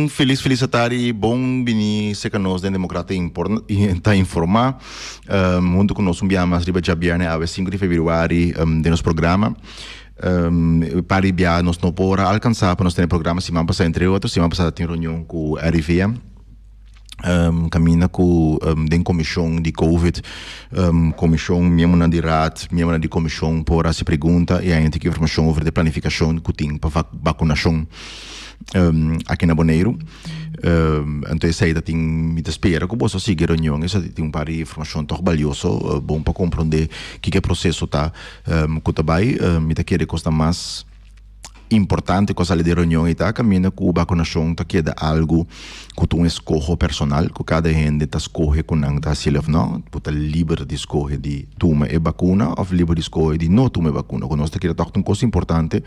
feliz felicitário bom bini se que nós da democrata está informar junto com nós biamas riba de abiane a 5 de fevereiro de nosso programa para bia nós não pora alcançar para nós ter programa semana passada entre outros semana passada tem reunião com a RVA caminha com den comissão de Covid comissão membro na de RAT membro de comissão por se pergunta e a gente que informação sobre a planificação que tem para vacunação aqui na Bonaire então essa aí tem muita espera que possa seguir a reunião essa tem par de informação tão valioso bom para compreender que processo tá que também me tá querer costa mais importante com a de reunião e tá caminha com a vacunação tá queda algo que tu escolhe personal que cada gente tá escolhe com não tá se leva não puta livre de escolher de tomar a vacuna ou livre de escolher de não tomar a vacuna que nós tá querer tá uma coisa importante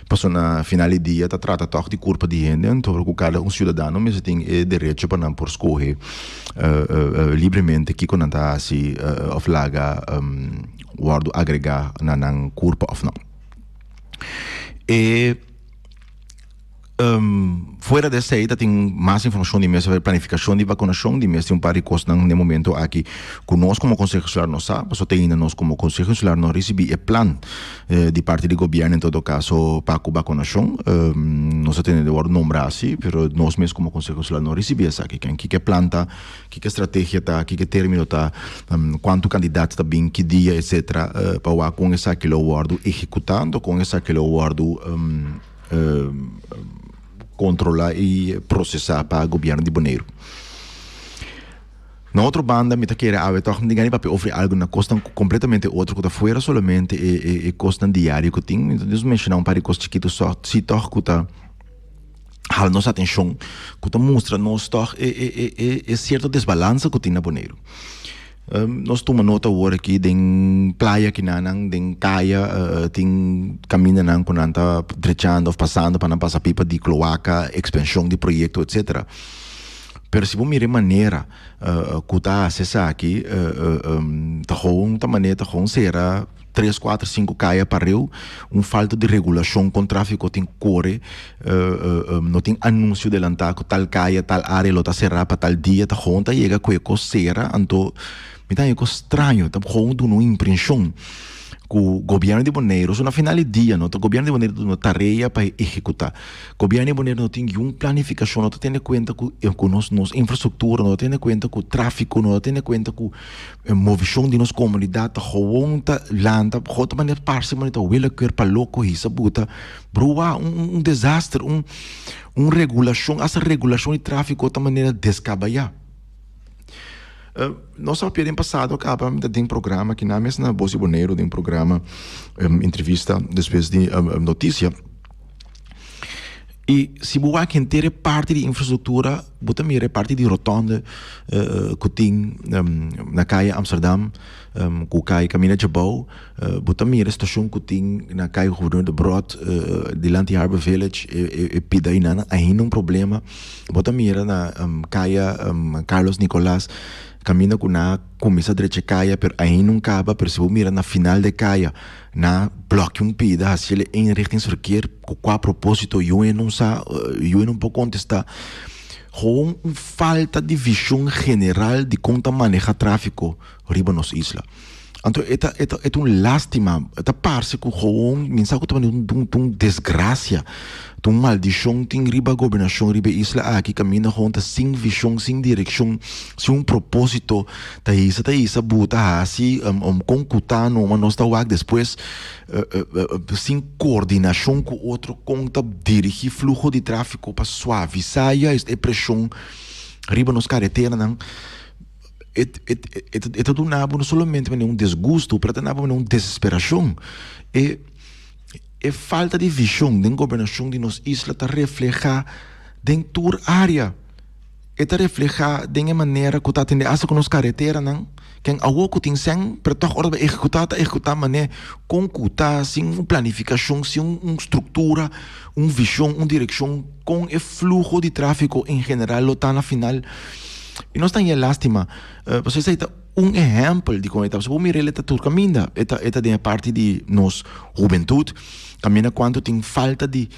passou na final do dia tá trata toch de corpo de gente então que cada cidadão mas tem o direito para não por escolher livremente que quando tá se of laga guardo agregar na corpo of não e fora dessa aí tem mais informação de mesa sobre planificação de vacunação de mesa tem par de coisas no momento aqui conosco como Conselho Consular não sabe só tem ainda nós como Conselho Consular não recebi o plano de parte do governo em todo caso para a vacunação nós temos de nombrar assim mas nós mesmos como Conselho Consular não recebi essa aqui que planta que estratégia tá que termino tá quanto candidato está bem que dia etc para com essa que lo guardo executando com essa que lo guardo controlar e processar para o governo de Bonaire. Na outra banda, me tá querendo ninguém vai oferecer algo na costa completamente outro que tá fora solamente e costa diário que tem. Então, deixa eu mencionar par de coisas chiquitas só se toca que tá a nossa atenção que tá mostra nós toca e certo desbalança que tem na Bonaire. Nós tomamos nota agora aqui tem praia que não tem caia tem caminho não quando está trechando ou passando para não passar pipa de cloaca expansão de projeto etc pero se vou mirar maneira que está acessar aqui tá com da maneira tá com será 3, 4, 5 caia para eu falta de regulação com tráfego tem corre não tem anúncio de lantar que tal caia tal área lo tá será para tal dia tá com tá chega com coceira então me dá algo estranho, tá com uma impressão que o governo de Bonaire, na final do dia, o governo de Bonaire não tarefa para executar. O governo de Bonaire não tem uma planificação, não tem conta com nossa infraestrutura, não tem conta com o tráfego, não tem conta com a movição de nossa comunidade, tá landa, tá maneira parça, maneira wela quer para louco isso, buta, broa desastre, regulação, essa regulação de tráfego tá maneira descabalhar. Nós só pedem passado acaba tem programa que na mesma Bosi Bonaire tem programa entrevista depois de notícia e se boa que inteira parte de infraestrutura bota mira parte de rotonda que tem na caia Amsterdam com caia Camina Jabou bota mira estação que tem na caia Gouverneur de Brood de Lanty Harbour Village e pida ainda um problema bota mira na caia Carlos Nicolás caminha com na começa a direita caia per aí não acaba per se vou mirar na final de caia na bloque pida assim ele em verkeer com qual propósito eu não pode contestar com falta de visão geral de como maneja tráfego riba nos isla então é lástima parece que com mensagem que desgraça maldição tem riba governação riba isla aqui caminha junta sem visão sem direção sem propósito tá isso buta assim concutando uma nós tá depois sem coordenação com outro conta dirigir fluxo de tráfego para suavizar a pressão riba nos carreteras não é tudo não somente desgosto para não desesperação é falta de visão da governação de nossa isla está reflejar dentro toda área está reflejar de uma maneira que está atendendo essa com nossa carretera não quem algo que tem sem para toda hora executar maneira concutar sem planificação sem uma estrutura visão direção com o fluxo de tráfego em geral está na final E nós temos lástima. Você sei exemplo de como está. Você pode mirar tudo caminha. Esta é a parte de nos juventude. Caminha quando tem falta de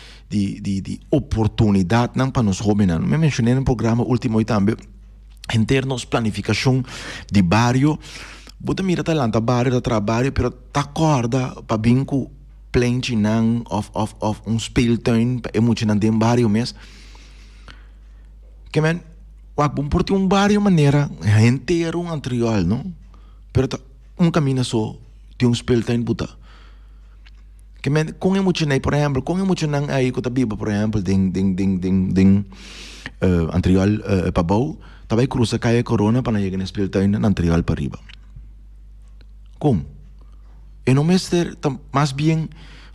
oportunidade não para nos jovens. Eu mencionei no programa último também. Em termos de planificação de bairro, você mira talanta bairro de trabalho, pero tá acorda para binco plente não of speeltuin para emocionar de bairro mesmo. Que men, bom por ter bairro maneira inteiro anterior, não? Pero caminho só tem speeltuin buta. Que men, com emocionar, por exemplo, com emocionar aí que tá viva, por exemplo, anterior para bom. Também cruza caia corona para chegar na speeltuin na anterior para riba. Como? E não mais bem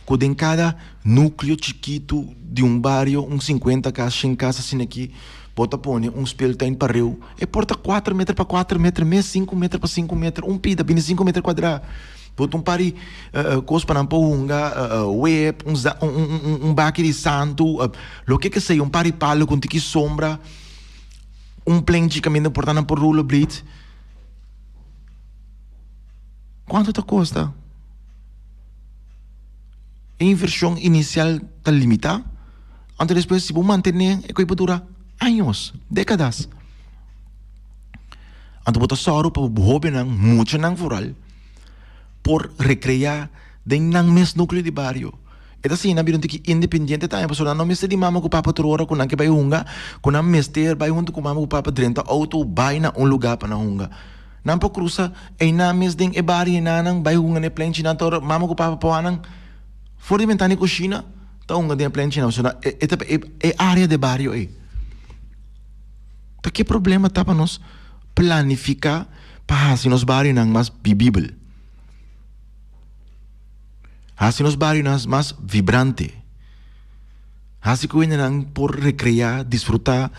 que em cada núcleo chiquito de bairro, 50 casas, 100 casas assim aqui, bota põe speeltuin para rio, e porta 4 metros para 4 metros, 5 metros para 5 metros, pida, 25 metros quadrados. Bota pari, coisa para não pôr web, baque de santo, lo que seja, pari palo com tiki sombra, plente caminho portando por rollerblade. Quanto te custa? A inversão inicial está limitada. Então depois, se você manter, é que dura anos, décadas. Então você só para o jovem, muito não rural, por recriar dentro do mesmo núcleo de bairro. Ito assim, nabiron tiki independente tayo. Paso na mister di mama ko papa turora kung nang kibay hunga, kung nang mister bay hunto ko mama ko papa drenta auto bay na lugar pa na hunga. Nampo krusa ay namis ding ebari na nang bay hunga ne plane china to mama ko papa pawanang for di mentani ko China ta hunga din plane china. So na ito e area de barrio eh. Ta que problema ta pa nos planificar pa si nos barrio nang mas bibibel. Assim nos barrios mais vibrante. Assim que nós por recrear, desfrutar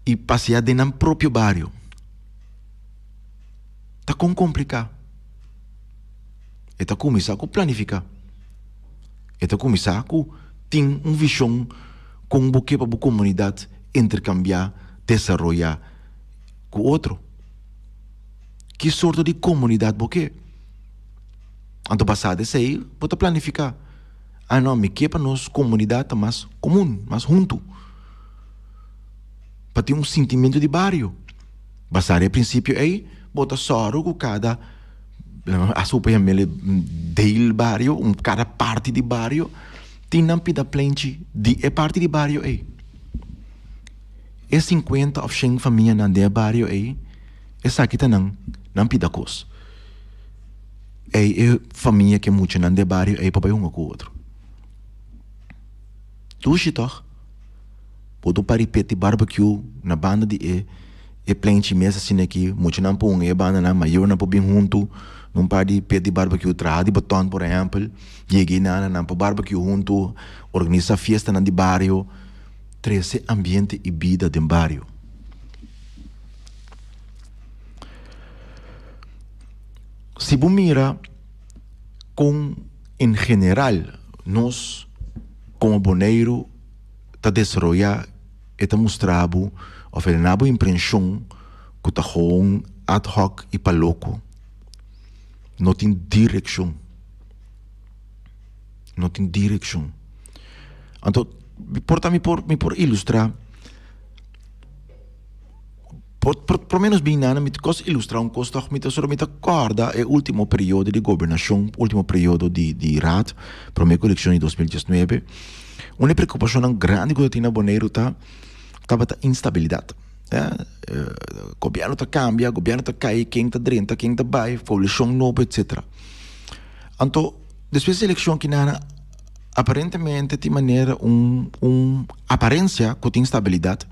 e passear dentro do próprio bairro. Está com complicado. Está começar a planificar. Está começar a ter visão com o que para a comunidade intercambiar, desenvolver com o outro. Que sorte de comunidade você Anto passado esse aí, pode planificar. Não, me quer para nós comunidade mais comum, mais junto. Para ter sentimento de bairro. Basar é princípio aí, bota só com cada a super del bairro, cada parte de bairro, tem não pida plente de parte de bairro aí. É 50 ou 100 famílias na de bairro aí, essa aqui tá não pida coisa. É família que muito não de bairro é papai com o outro. Tu chitor, pode paripete barbecue na banda de plente mesa assim aqui, muito não pôr banda na maior não pôr bem junto, não par de pete barbecue tra de batom por exemplo, cheguei na não pôr barbecue junto, organiza festa na de bairro, treze ambiente e vida de bairro. Se você mira com, em geral, nós, como boneiro, está desenvolvendo, está mostrando, oferecendo impressão, que está ad hoc e para louco. Não tem direção. Não tem direção. Então, me por ilustrar, por menos bem nada, me costa ilustrar coisa me acorda é o último período de governação, último período de RAD, para a eleição de 2019. Uma preocupação grande que eu tinha boneiro estava a instabilidade. O governo está cambia, o governo está cai, quem está dentro, quem está vai, eleição nova, etc. Então, depois da eleição que nada, aparentemente de maneira aparência que tem instabilidade.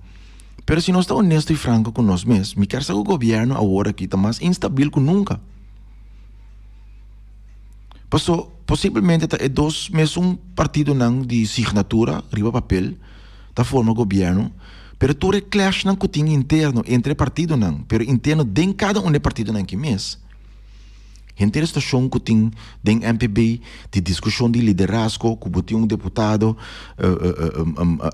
Pero se nós estamos honesto e franco com nós mesmos, me quer saber o governo agora que está mais instável que nunca. Possivelmente é dois meses partido de signatura, riba papel, da forma o governo, pero todo é clash que tem interno entre partido pero interno de cada partido que mês. Gente a situação que tem den MPB, de discussão de liderazgo, que tem deputado,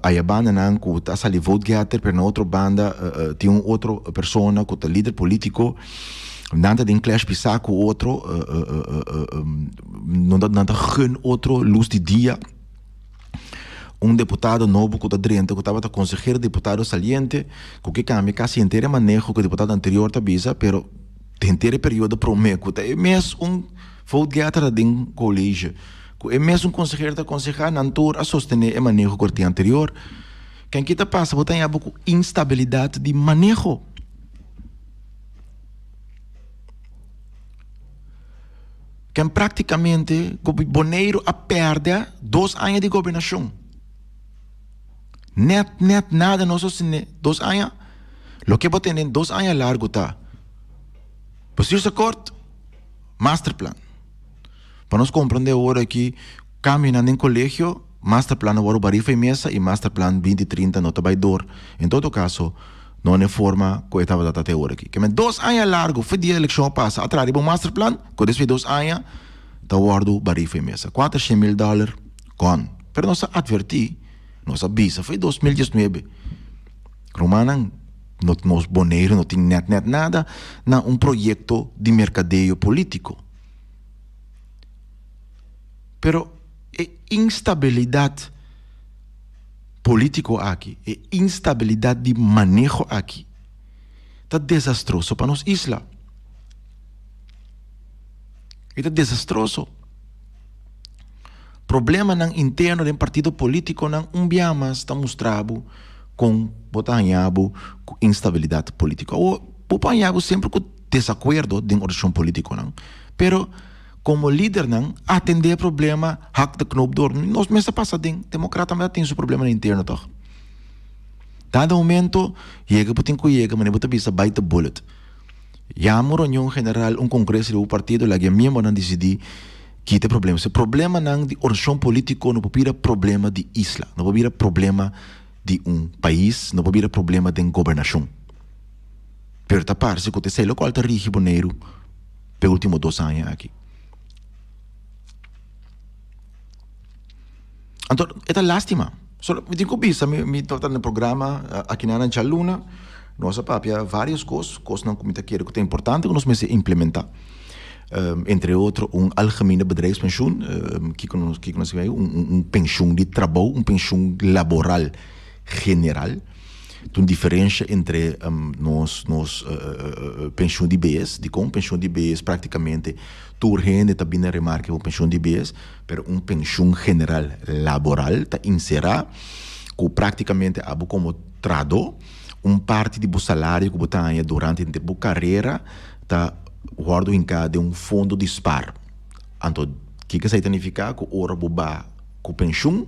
a banda não, que está sali vote getter, per na outra banda, tem outra pessoa que é líder político, nada de clash pisar com outro, não dá outro luz de dia. Deputado novo que está dentro, que estava consejero deputado saliente, que cambia quase inteiro manejo que o deputado anterior está bisa, pero de inteiro período prometo, é mesmo vote getter de colégio, é mesmo consejero da aconselhar na altura a sostener o manejo que o anterior. Quem que passa, botar em com instabilidade de manejo. Quem praticamente, o boneiro a perde 2 anos de governação. Net, nada, não sostene 2 anos. Lo que botem em 2 anos largo tá. Posterior se corto, master plan. Para nós compreender agora que caminhando em colégio, master plan agora barifa e mesa e master plan 2030 não vai dor. Em todo caso, não é forma que eu estava até agora aqui. Que 2 anos largo, foi dia eleição passa, atrás do master plan, que desde 2 anos, tá guardo barifa e mesa. $400,000 con. Pero nós adverti, nós avisa, foi 2019. Romanan, nos boneiro, não tem net nada, na projeto de mercadeio político. Pero é instabilidade político aqui, é instabilidade de manejo aqui. Está desastroso para nós isla. Está desastroso. Problema não interno do partido político não biamas está mostrado com botanhabo com instabilidade política. Ou botanhabo sempre com desacordo de orientação política não. Pero como líder não atender problema hack de knop door. Nós mesmo passa den democrata mas tem seu problema interno toch. Dado momento chega putin ku chega mas bota bisa bite bullet. Já uma reunião general congresso do partido lá que membro não decidir que tem problema. Se problema não de orientação política não pode problema de isla, não pode problema de país, não pode problema de governação. Pero ta parece que sei local tá rigi boneiro pelo último 2 anos aqui. Então, é lástima. Só me digo bisa, me toca no programa aqui na Chaluna, nossa papia várias coisas não comita que é importante que nós me implementar. Entre outros, algemene bedrijfspensioen, que nós vemos, pensioen de trabalho, pensioen laboral general. Tem diferença entre nos pensioen de BS, de como pensioen de BS praticamente tu rende também na remarca o pensioen de BS, pero pensioen general laboral está inserida que praticamente abo como trado parte de salário que você tem durante a carreira está guardo em cada fundo de disparo. Então, o que significa que ora boba com pensão,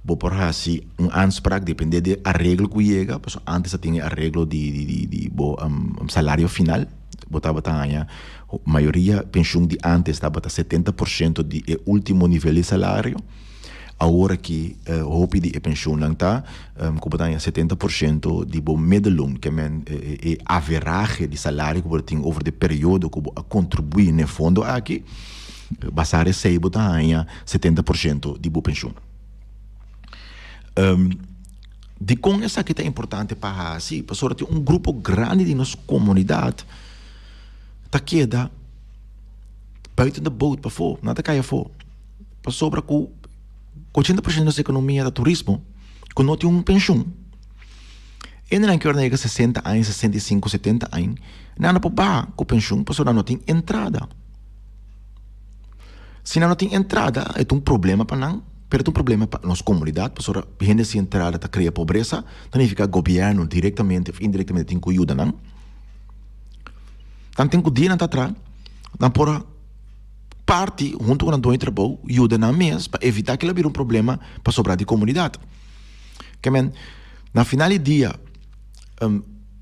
bo por assim aanspraak depende de arreglo que chega, porque antes tinha arreglo de salário final, botava a maioria pensão de antes estava 70% de último nível de salário. Agora que hoop die pensioen lang ta, kubatan 70% de bo middelloon, que é average de salário que você tem over de período que contribui no fundo aqui, basar sei botar 70% de bo pensioen. De com essa que é importante para assim, para sorte grupo grande de nossa comunidade, tá queda buiten de boot para fora, nada cai fora, para sobra com 80% da economia do turismo, que não tem pensão. E não é 60 anos, 65, 70 anos, não pode pagar com pensão, porque não tem entrada. Se não tem entrada, é problema para nós, mas é problema para nossa comunidade, porque a gente se entrada está cria pobreza, significa que o governo diretamente ou indiretamente tem que ajudar não. Então tem que dinheiro atrás, não pode parte, junto com o dono de trabalho, ajuda na mesa para evitar que ele vire problema para sobrar de comunidade. Que, na final do dia,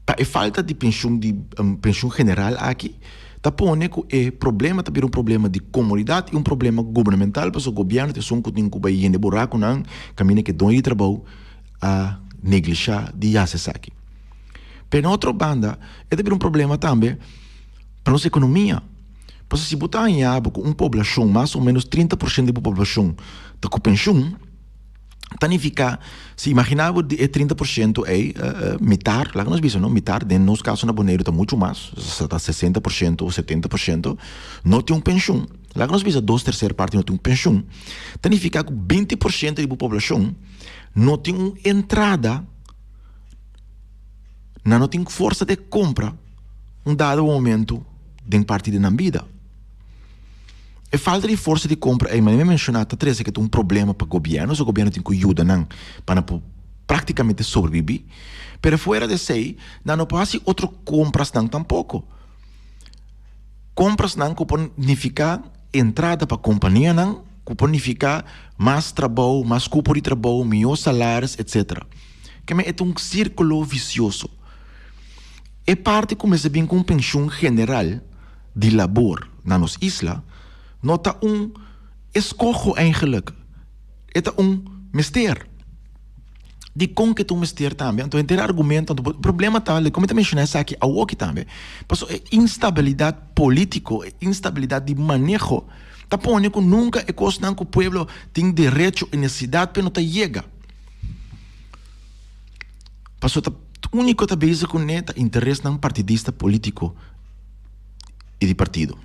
para a falta de pensão general aqui, está pondo que o problema está problema de comunidade e problema governamental, porque o governo tem som que tem que ir de buraco, não, caminho que dono de trabalho a negligenciar de acesso aqui. Mas na outra banda, é problema também para nossa economia. Pois se botar em aba com uma população, mais ou menos 30% da população está com pensão, significa, se imaginava de 30% é metade, lá que nós vimos, não? Metade, em nosso caso na Bonaire está muito mais, está 60% ou 70%, não tem pensão. Lá que nós vimos, 2/3 parte não tem pensão. Significa que 20% da população não tem uma entrada, não tem força de compra, um dado momento de parte da vida. A falta de força de compra, mas me mencionar, que é um problema para o governo tem que ajudar para praticamente sobreviver, mas fora de isso, não pode outras compras não tampouco. Compras não que significa entrada para a companhia não, que significa mais trabalho, mais cupo de trabalho, melhor salários, etc. Que é um círculo vicioso. E parte começa bem com pensão general de labor na nossa isla, nota escogo eigenlijk. Het is mistério. De como que é mistério também. Então, ter argumento, o problema está, como eu mencionei aqui, a outra também. Mas instabilidade política, instabilidade de manejo, está pondo que nunca é coisa que o povo tem direito e necessidade para não chega. Mas o único que está com neta interesse não partidista político e de partido.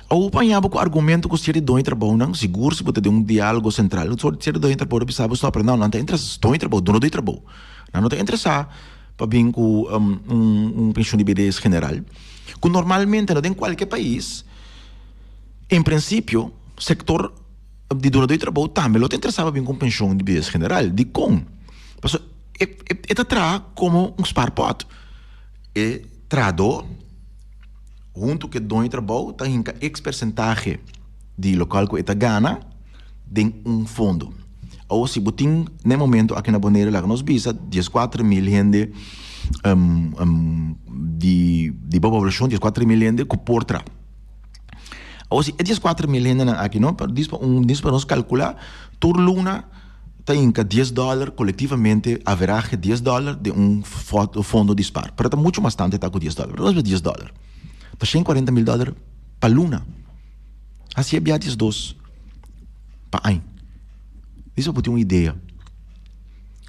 Ou apanhava com o argumento que o senhor do trabalho não seguro se você tem diálogo central o senhor do trabalho pensava só para não tem interesse do trabalho dono do trabalho não tem interesse para vir com pensão de BDS general que normalmente em qualquer país em princípio setor de dono do trabalho também não tem interesse para vir com pensão de BDS general de com mas é tra como sparpot é trado junto que dono trabalho tem X percentagem de local que está ganha de fundo. Ou se botin no momento aqui na Bonaire lá nós visa 14 mil gente de população 14 mil gente que porta. Ou se 14 mil gente aqui não para nós calcular por luna tem $10 coletivamente average $10 de fundo disparo. Pero está muito bastante está com $10. Nós $10. Está $140 mil para luna. Assim é biates dos para aí. Isso eu ter uma ideia.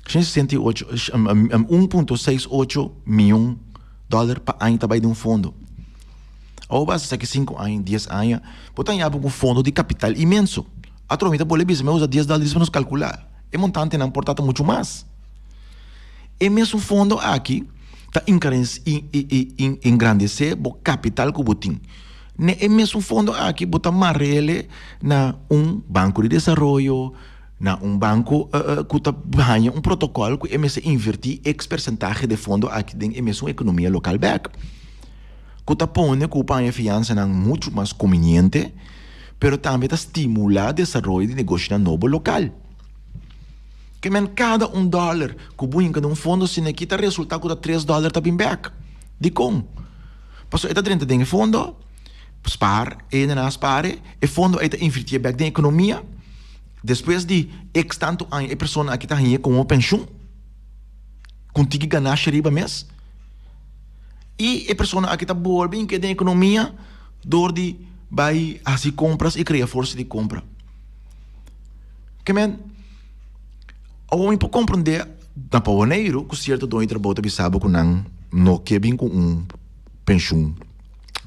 1,68 milhão para aí também de fundo. Ou basta que 5 anos, 10 anos, botar um fundo de capital imenso. A tromita pode dizer, mas usa $10 para nos calcular. É montante não importa muito mais. E mesmo fundo aqui está engrandecer o capital que botin. É mesmo fundo aqui botar marrele na banco de desenvolvimento, na banco que está ganha protocolo que é mesmo invertir X percentagem de fundo aqui dentro é mesmo economia local back. Que está pondo que o pai fiança não muito mais conveniente, pero também está estimular o desenvolvimento de negócio na novo local. Que cada $1 que põe em cada fundo, se aqui está resultado que $3 está bem back. De como? Passou, está dentro de fundo, spar, spare, e fundo está invertir back na economia, depois de X tanto anos, a pessoa aqui está com uma pensão, contigo ganhar riba mês, e a pessoa aqui está boa bem que na economia, dor de vai assim compras e cria força de compra. Que ou para compreender na Bonaire que certo dono trabalho também sabe que não quer vir com pensão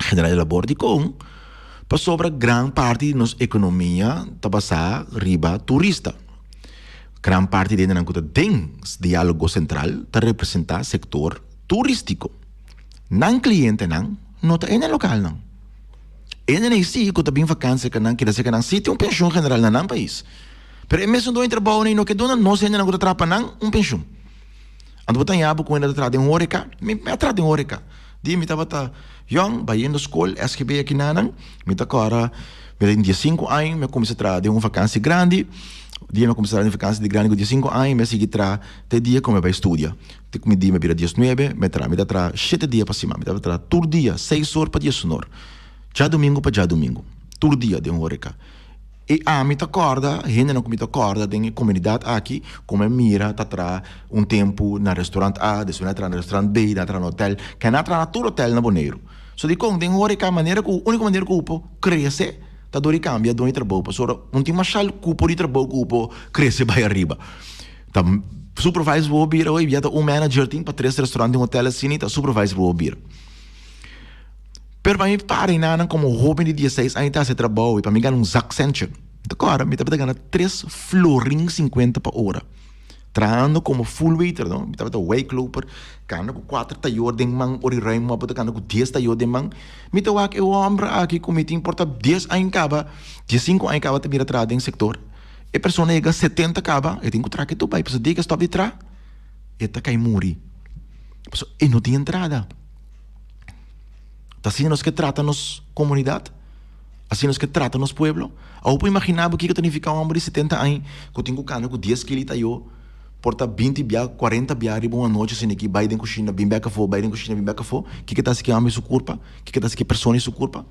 general de labor de com para sobre grande parte de nossa economia está passar riba turista. Grande parte de não que tem diálogo central está representar setor turístico. Não cliente não está em local não. Ele nem se que está bem vacância que não quer dizer que não se tem pensão general no país. Pero mesmo do trabalho no que dona não se ainda não trapa não pensão. Ando botar abo com ainda atrás de horeca, me atrás de horeca. Dia me tava young, vai indo escola, SGB aqui nanan, me tá agora, me tem 5 anos, me comecei a trazer de uma vacância grande. Dia me comecei a trazer de vacância de grande com 5 anos, me segui tra te dia como vai estudar. Te me dia me vira 19, me tra 7 dias para cima, me tra todo dia 6 horas para dia sonor. Já domingo para já domingo. Todo dia de horeca. E a mim te acorda, gente não me te acorda, tem comunidade aqui, como é mira, tá atrás tempo na restaurante A, depois na no restaurante B, na no hotel, que na na todo hotel na Boneiro. So di kong tem hora que a maneira que única maneira que o upo cresce, tá dori cambia do trabalho, pastor, não tem mais chal cupo de trabalho que o upo cresce vai arriba. Tá supervisor vou vir, oi, já tá manager tem para 3 restaurantes, hotel assim, tá supervisor vou vir. Pero para mim, para como jovem de 16 anos, tá se trabalho, e para mim ganhar Zack Accenture. Agora, me tá ganhando 3 florins 50 por hora. Trabalhando como full waiter, não? Me tá wake looper, ganhando com 4 tayor de mang, ori rei mo, ganhando com 10 tayor de mang. Me tá wak, eu homem aqui, como me importa 10 anos caba, 15 anos caba, te mira atrás em sector. E pessoa chega 70 caba, e tem que trazer que tu vai, pessoa diga stop de trás, e tá cai muri. Pessoa, e não tem entrada. Assim nós que trata nos comunidade, assim nós que trata nos pueblo. Eu posso imaginar que significa um homem de 70 anos, que tem com 10 quilos eu, porta 20 bia, 40 bia, riba uma noite, assim que vai dentro cozinha, bem beca fo, vai dentro cozinha, bem beca fo, que tá se que homem su culpa, que tá se que pessoa su culpa.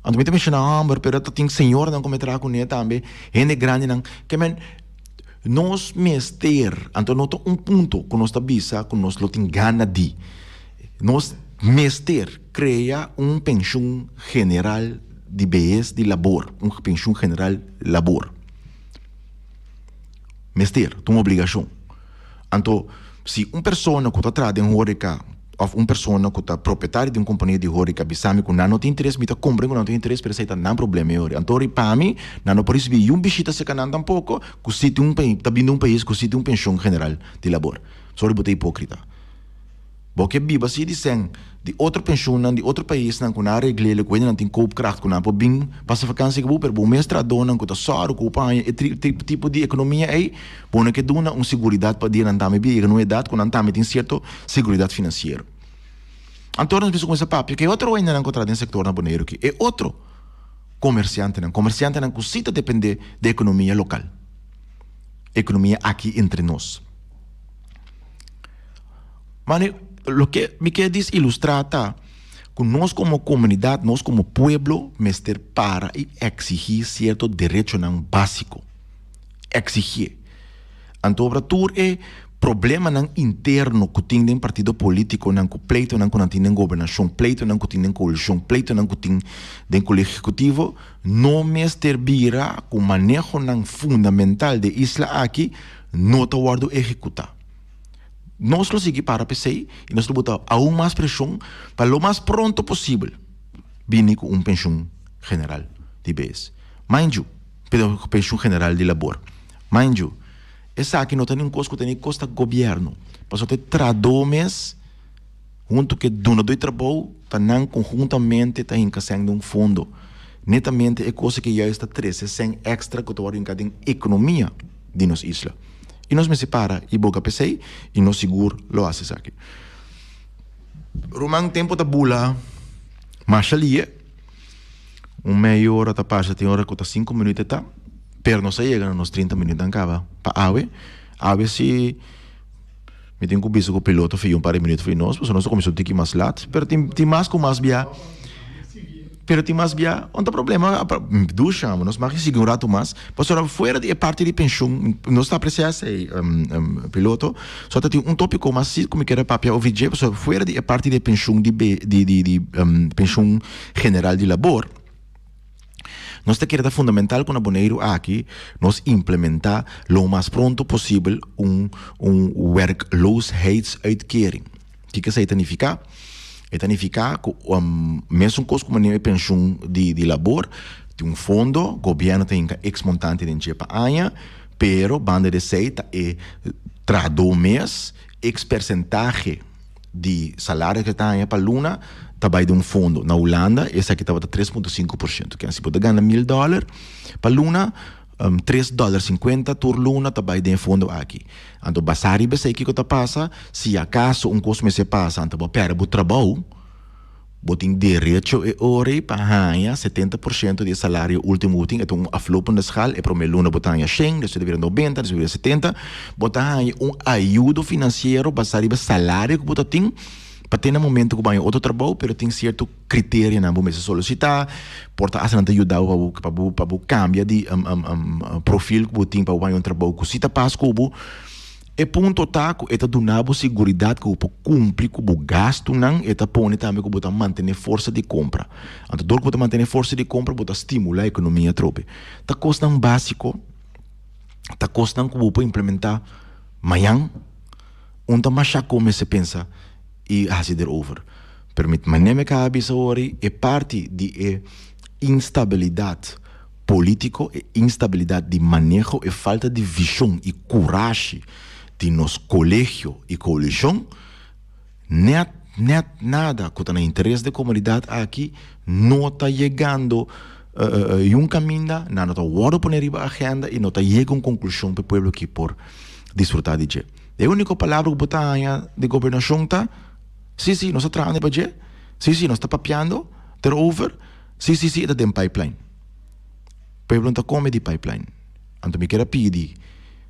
Então me mencionar homem, pero tem senhor não cometerá com ele também, gente grande não, que men nós mester, então nota ponto que nós tá bisa, que nós lo tem gana de nós mester cria pensão general de BS de labor, pensão general labor. Mester, uma obrigação. Então, se uma pessoa que está atrás de hórica, ou uma pessoa que está proprietária de uma companhia de hórica, bisame que não tem interesse, me está comprando, não tem interesse, mas aí não há problema. Então, para mim, não pode vir um bichito se canando tampouco, que se tem está vindo um país que se tem uma pensão general de labor. Só ele hipócrita. Porque biba se dizem de outra pensão de outro país não com a regra que não tem koopkracht com a por bem passa vakansie que per bom mestrado não com a só com o tipo de economia aí bom que dona seguridade para dia não também bem não é dado com não também tem certo seguridade financeira. Então nós com essa papo que outro ainda não encontrar no setor na Boneiro que é outro comerciante não que cita depende da economia local, economia aqui entre nós. Mas lo que me quer ilustrar tá que nós como comunidade, nós como pueblo, mester para e exigir certo direito não básico. Exigir. Então, para tu é problema não interno que tem em partido político, não que pleito não que tem em governação, pleito não que tem em coalição, pleito não que tem em colégio executivo, não mester vira com manejo não fundamental de isla aqui, não te guardo executar. Nós lo seguimos para a PCI e nós botamos aún mais pressão para o mais pronto possível vir com pensão general de BS. Mind you, pensão general de labor. Mind you, essa aqui não tem um custo, tem custo governo. Para você ter traduções, junto que dona do trabalho, tá não conjuntamente tá encaixando um fundo. Netamente é coisa que já está 13, sem extra que estou em cada economia de nossa isla. E nós me separa e boca PCI e nós seguro lo haces aqui. Romang tempo da bula, mas ali meia hora tá passa, tem hora que tá 5 minutos tá, pero não sai chega nos 30 minutos acaba. Pa ave se me tenho que biso com o piloto foi um par de minutos foi nós, porque nós começou a ter que mais lat, pero tem mais com mais via. Pero tem mais via, não tem problema, ducha, nós mais seguir um rato mais, mas fora de parte de pensão, nós está apreciando esse piloto, só tem um tópico mais assim, como que era papel OVG, mas fora de parte de pensão de pensão general de labor, nós te queremos fundamental com a Boneiro aqui, nós implementar lo mais pronto possível werkloosheidsuitkering. O que isso significa? Significa que mesmo coisa como a pensão de labor, tem fundo, o governo tem X montante de para ano, pero banda de receita é traduz mês, X percentagem de salário que está aí para luna, trabalha de fundo. Na Holanda, esse aqui estava 3,5%, que é assim, pode ganhar $1,000 para luna, $3,50 por luna trabalha de fundo aqui. Então, basari bese que está passa, se acaso custo se passa, então, pera, o trabalho, tem direito a hora para ganhar 70% de salário último, então, a flopa na escala, é para uma luna, botar 100, depois de 90, depois de 70, botar ajuda financeiro, basari bese salário que tem, para ter no momento que vai outro trabalho, pero tem certo critério na você solicitar, porta asa não te ajudar para cambiar de perfil que você tem para um trabalho que você passa com e ponto tá que eta donava segurança que você cumpre com o gasto não eta põe também que você manter força de compra. Então dor que você manter força de compra, você estimula a economia trope. Tá custa um básico, tá custa que você implementar amanhã, onde mais já come se pensa e assim over. Permite mas nem me cabe hoje é parte de instabilidade político e instabilidade de manejo e falta de visão e coragem de nos colégio e coalição, net nada que está no interesse da comunidade aqui não está chegando um caminho, não está agora por a agenda e não está chegando a uma conclusão para o povo que por desfrutar de je. A única palavra que está de governação está, sim, nós estamos trabalhando para je, sim, nós estamos papiando, over, sim, está em pipeline. O povo não está comendo de pipeline. Então, me quero pedir,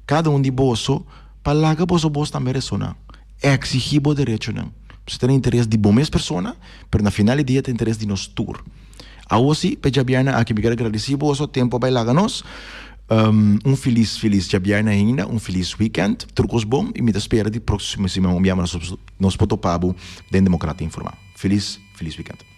cada de bolso, para que bolso também ressonar. Exigir o direito, não. Você tem interesse de boas pessoas, mas na final do dia tem interesse de nós tour. Assim, para Jabiana, aqui me quero agradecer o seu tempo para lá nós. Feliz Jabiana ainda, feliz weekend, trucos bom e me espera de próxima semana, nós potopabo, den Democrata Informal. Feliz weekend.